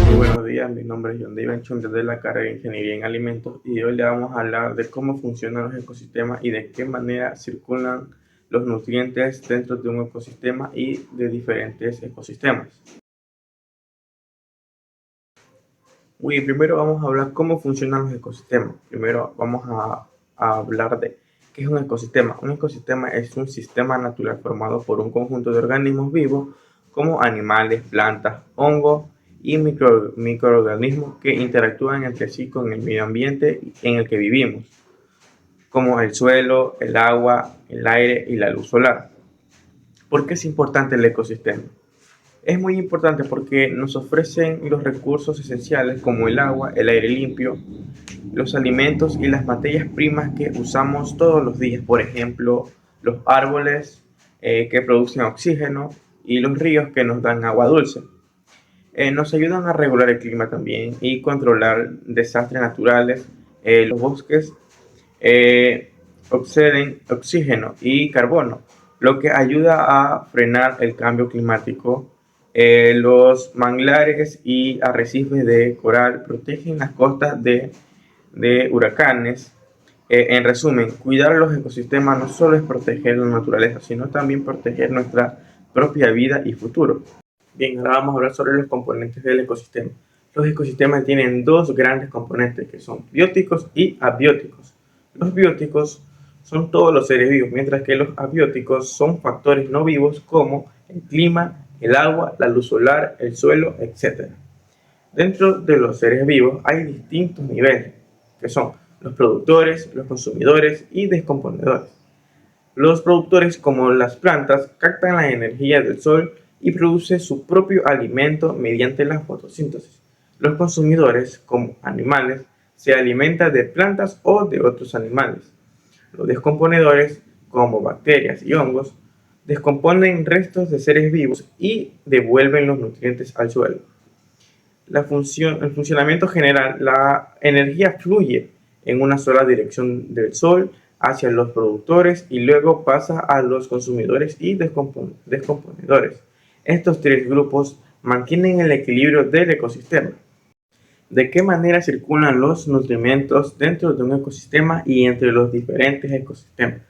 Muy buenos días, mi nombre es John David Chondes de la carrera de Ingeniería en Alimentos y hoy le vamos a hablar de cómo funcionan los ecosistemas y de qué manera circulan los nutrientes dentro de un ecosistema y de diferentes ecosistemas. Primero vamos a hablar cómo funcionan los ecosistemas. Primero vamos a hablar de qué es un ecosistema. Un ecosistema es un sistema natural formado por un conjunto de organismos vivos como animales, plantas, hongos y microorganismos que interactúan entre sí con el medio ambiente en el que vivimos, como el suelo, el agua, el aire y la luz solar. ¿Por qué es importante el ecosistema? Es muy importante porque nos ofrecen los recursos esenciales como el agua, el aire limpio, los alimentos y las materias primas que usamos todos los días. Por ejemplo, los árboles que producen oxígeno y los ríos que nos dan agua dulce. Nos ayudan a regular el clima también y controlar desastres naturales. Los bosques oxiden oxígeno y carbono, lo que ayuda a frenar el cambio climático. Los manglares y arrecifes de coral protegen las costas de huracanes. En resumen, cuidar los ecosistemas no solo es proteger la naturaleza, sino también proteger nuestra propia vida y futuro. Bien, ahora vamos a hablar sobre los componentes del ecosistema. Los ecosistemas tienen dos grandes componentes que son bióticos y abióticos. Los bióticos son todos los seres vivos, mientras que los abióticos son factores no vivos como el clima, el agua, la luz solar, el suelo, etc. Dentro de los seres vivos hay distintos niveles, que son los productores, los consumidores y descomponedores. Los productores, como las plantas, captan la energía del sol y producen su propio alimento mediante la fotosíntesis. Los consumidores, como animales, se alimentan de plantas o de otros animales. Los descomponedores, como bacterias y hongos, descomponen restos de seres vivos y devuelven los nutrientes al suelo. El funcionamiento general, la energía fluye en una sola dirección del sol hacia los productores y luego pasa a los consumidores y descomponedores. Estos tres grupos mantienen el equilibrio del ecosistema. ¿De qué manera circulan los nutrimentos dentro de un ecosistema y entre los diferentes ecosistemas?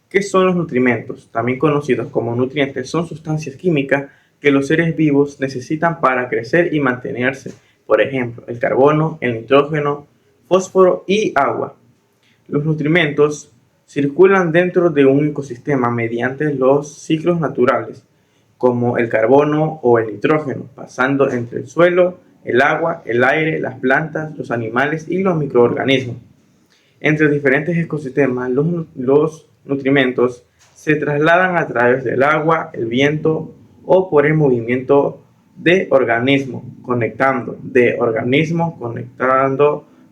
¿Qué son los nutrimentos? También conocidos como nutrientes, son sustancias químicas que los seres vivos necesitan para crecer y mantenerse. Por ejemplo, el carbono, el nitrógeno, fósforo y agua. Los nutrimentos circulan dentro de un ecosistema mediante los ciclos naturales, como el carbono o el nitrógeno, pasando entre el suelo, el agua, el aire, las plantas, los animales y los microorganismos. Entre diferentes ecosistemas, los nutrimentos se trasladan a través del agua, el viento o por el movimiento de organismos, conectando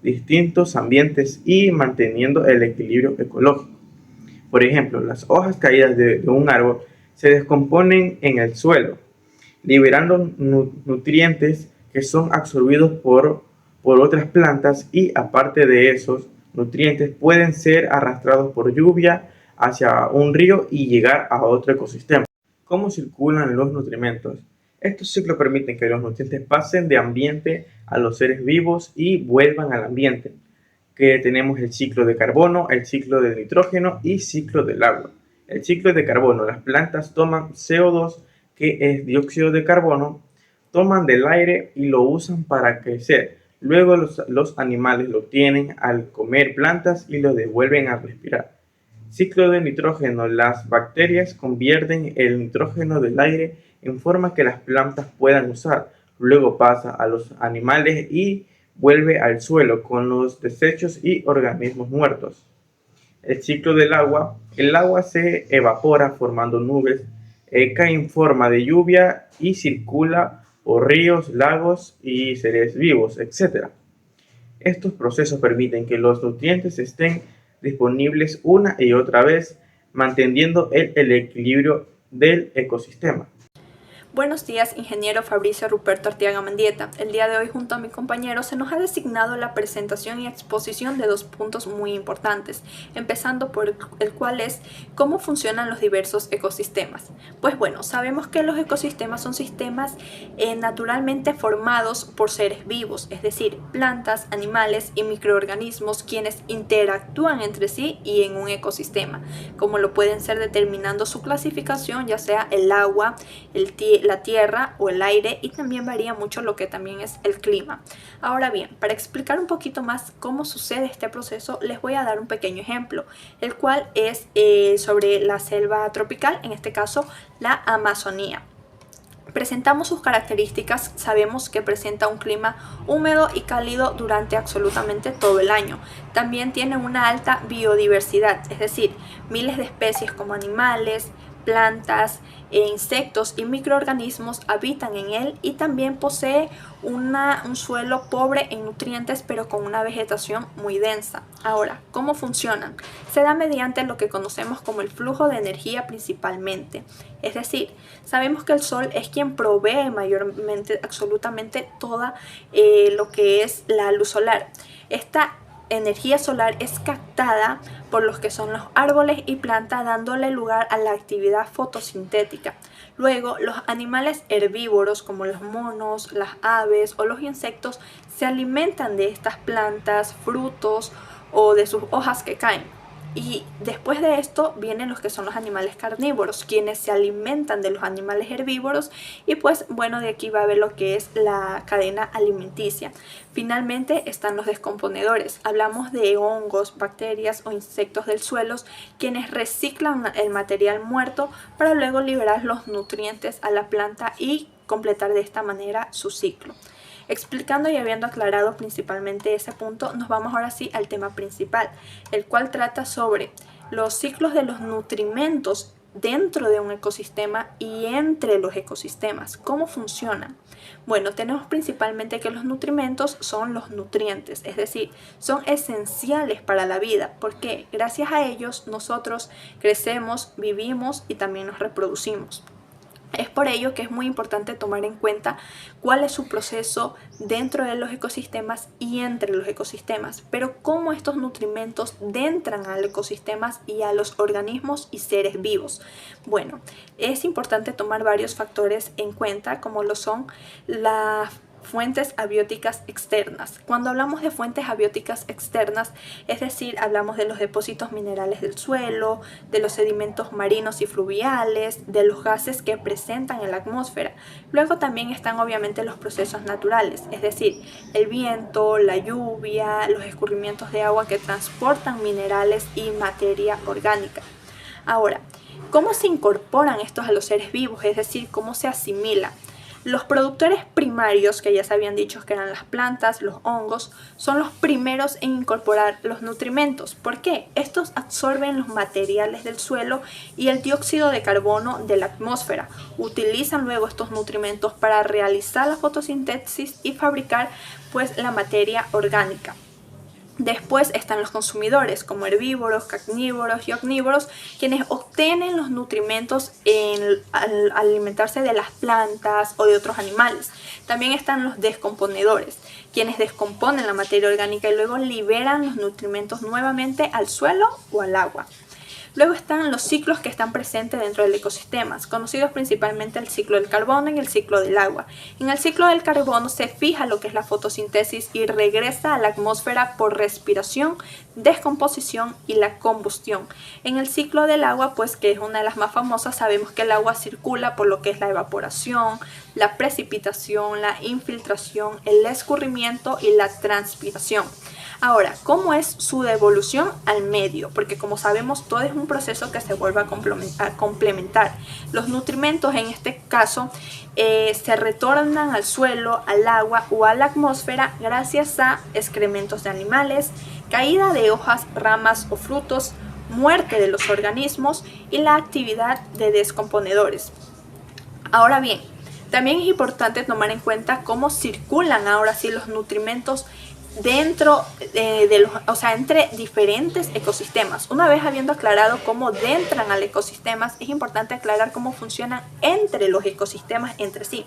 distintos ambientes y manteniendo el equilibrio ecológico. Por ejemplo, las hojas caídas de un árbol se descomponen en el suelo, liberando nutrientes que son absorbidos por otras plantas y aparte de esos nutrientes pueden ser arrastrados por lluvia hacia un río y llegar a otro ecosistema. ¿Cómo circulan los nutrimentos? Estos ciclos permiten que los nutrientes pasen de ambiente a los seres vivos y vuelvan al ambiente. Que tenemos el ciclo de carbono, el ciclo del nitrógeno y ciclo del agua. El ciclo de carbono, las plantas toman CO2, que es dióxido de carbono, toman del aire y lo usan para crecer. Luego los animales lo obtienen al comer plantas y lo devuelven al respirar. Ciclo de nitrógeno, las bacterias convierten el nitrógeno del aire en forma que las plantas puedan usar. Luego pasa a los animales y vuelve al suelo con los desechos y organismos muertos. El ciclo del agua, el agua se evapora formando nubes, cae en forma de lluvia y circula por ríos, lagos y seres vivos, etc. Estos procesos permiten que los nutrientes estén disponibles una y otra vez, manteniendo el equilibrio del ecosistema. Buenos días, ingeniero Fabricio Ruperto Arteaga Mendieta. El día de hoy, junto a mi compañero, se nos ha designado la presentación y exposición de dos puntos muy importantes, empezando por el cual es cómo funcionan los diversos ecosistemas. Pues bueno, sabemos que los ecosistemas son sistemas naturalmente formados por seres vivos, es decir, plantas, animales y microorganismos quienes interactúan entre sí y en un ecosistema, como lo pueden ser determinando su clasificación, ya sea el agua, la tierra o el aire, y también varía mucho lo que también es el clima. Ahora bien, para explicar un poquito más cómo sucede este proceso, les voy a dar un pequeño ejemplo, el cual es sobre la selva tropical, en este caso la Amazonía. Presentamos sus características, sabemos que presenta un clima húmedo y cálido durante absolutamente todo el año. También tiene una alta biodiversidad, es decir, miles de especies como animales, plantas, insectos y microorganismos habitan en él, y también posee un suelo pobre en nutrientes pero con una vegetación muy densa. Ahora, ¿cómo funcionan? Se da mediante lo que conocemos como el flujo de energía principalmente. Es decir, sabemos que el sol es quien provee mayormente, absolutamente toda lo que es la luz solar. Esta energía solar es captada por los que son los árboles y plantas, dándole lugar a la actividad fotosintética. Luego, los animales herbívoros como los monos, las aves o los insectos se alimentan de estas plantas, frutos o de sus hojas que caen. Y después de esto vienen los que son los animales carnívoros, quienes se alimentan de los animales herbívoros, y pues bueno, de aquí va a ver lo que es la cadena alimenticia. Finalmente están los descomponedores. Hablamos de hongos, bacterias o insectos del suelo, quienes reciclan el material muerto para luego liberar los nutrientes a la planta y completar de esta manera su ciclo. Explicando y habiendo aclarado principalmente ese punto, nos vamos ahora sí al tema principal, el cual trata sobre los ciclos de los nutrimentos dentro de un ecosistema y entre los ecosistemas. ¿Cómo funcionan? Bueno, tenemos principalmente que los nutrimentos son los nutrientes, es decir, son esenciales para la vida, porque gracias a ellos nosotros crecemos, vivimos y también nos reproducimos. Es por ello que es muy importante tomar en cuenta cuál es su proceso dentro de los ecosistemas y entre los ecosistemas, pero cómo estos nutrimentos entran al ecosistema y a los organismos y seres vivos. Bueno, es importante tomar varios factores en cuenta, como lo son las fuentes abióticas externas. Cuando hablamos de fuentes abióticas externas, es decir, hablamos de los depósitos minerales del suelo, de los sedimentos marinos y fluviales, de los gases que presentan en la atmósfera. Luego también están obviamente los procesos naturales, es decir, el viento, la lluvia, los escurrimientos de agua que transportan minerales y materia orgánica. Ahora, ¿cómo se incorporan estos a los seres vivos? Es decir, ¿cómo se asimilan? Los productores primarios, que ya se habían dicho que eran las plantas, los hongos, son los primeros en incorporar los nutrimentos. ¿Por qué? Estos absorben los materiales del suelo y el dióxido de carbono de la atmósfera. Utilizan luego estos nutrimentos para realizar la fotosíntesis y fabricar pues la materia orgánica. Después están los consumidores, como herbívoros, carnívoros y omnívoros, quienes obtienen los nutrimentos al alimentarse de las plantas o de otros animales. También están los descomponedores, quienes descomponen la materia orgánica y luego liberan los nutrimentos nuevamente al suelo o al agua. Luego están los ciclos que están presentes dentro del ecosistema, conocidos principalmente el ciclo del carbono y el ciclo del agua. En el ciclo del carbono se fija lo que es la fotosíntesis y regresa a la atmósfera por respiración, descomposición y la combustión. En el ciclo del agua, pues que es una de las más famosas, sabemos que el agua circula por lo que es la evaporación, la precipitación, la infiltración, el escurrimiento y la transpiración. Ahora, ¿cómo es su devolución al medio? Porque como sabemos, todo es un proceso que se vuelve a complementar. Los nutrimentos, en este caso, se retornan al suelo, al agua o a la atmósfera gracias a excrementos de animales, caída de hojas, ramas o frutos, muerte de los organismos y la actividad de descomponedores. Ahora bien, también es importante tomar en cuenta cómo circulan ahora sí los nutrimentos dentro entre diferentes ecosistemas. Una vez habiendo aclarado cómo entran al ecosistema, es importante aclarar cómo funcionan entre los ecosistemas entre sí.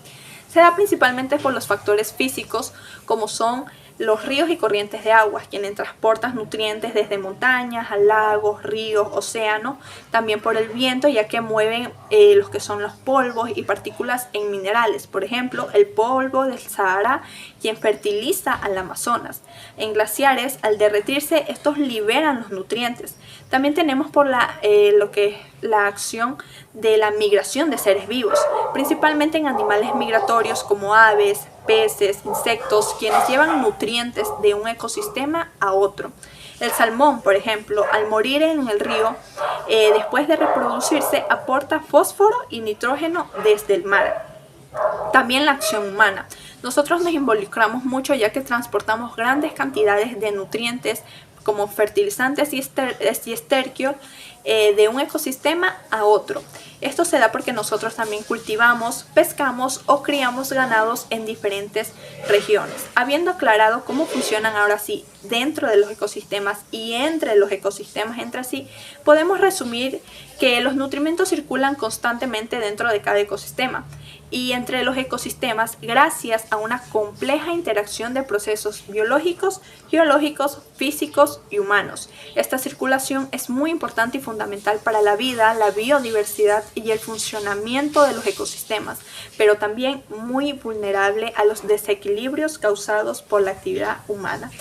Se da principalmente por los factores físicos, como son los ríos y corrientes de agua, quienes transportan nutrientes desde montañas a lagos, ríos, océanos, también por el viento, ya que mueven los que son los polvos y partículas en minerales, por ejemplo, el polvo del Sahara, quien fertiliza al Amazonas. En glaciares, al derretirse, estos liberan los nutrientes. También tenemos por la acción de la migración de seres vivos, principalmente en animales migratorios como aves, peces, insectos, quienes llevan nutrientes de un ecosistema a otro. El salmón, por ejemplo, al morir en el río, después de reproducirse, aporta fósforo y nitrógeno desde el mar. También la acción humana. Nosotros nos involucramos mucho ya que transportamos grandes cantidades de nutrientes como fertilizantes y esterquio de un ecosistema a otro. Esto se da porque nosotros también cultivamos, pescamos o criamos ganados en diferentes regiones. Habiendo aclarado cómo funcionan ahora sí dentro de los ecosistemas y entre los ecosistemas entre sí, podemos resumir que los nutrimentos circulan constantemente dentro de cada ecosistema y entre los ecosistemas gracias a una compleja interacción de procesos biológicos, geológicos, físicos y humanos. Esta circulación es muy importante y fundamental para la vida, la biodiversidad y el funcionamiento de los ecosistemas, pero también muy vulnerable a los desequilibrios causados por la actividad humana.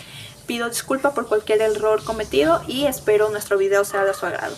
Pido disculpas por cualquier error cometido y espero nuestro video sea de su agrado.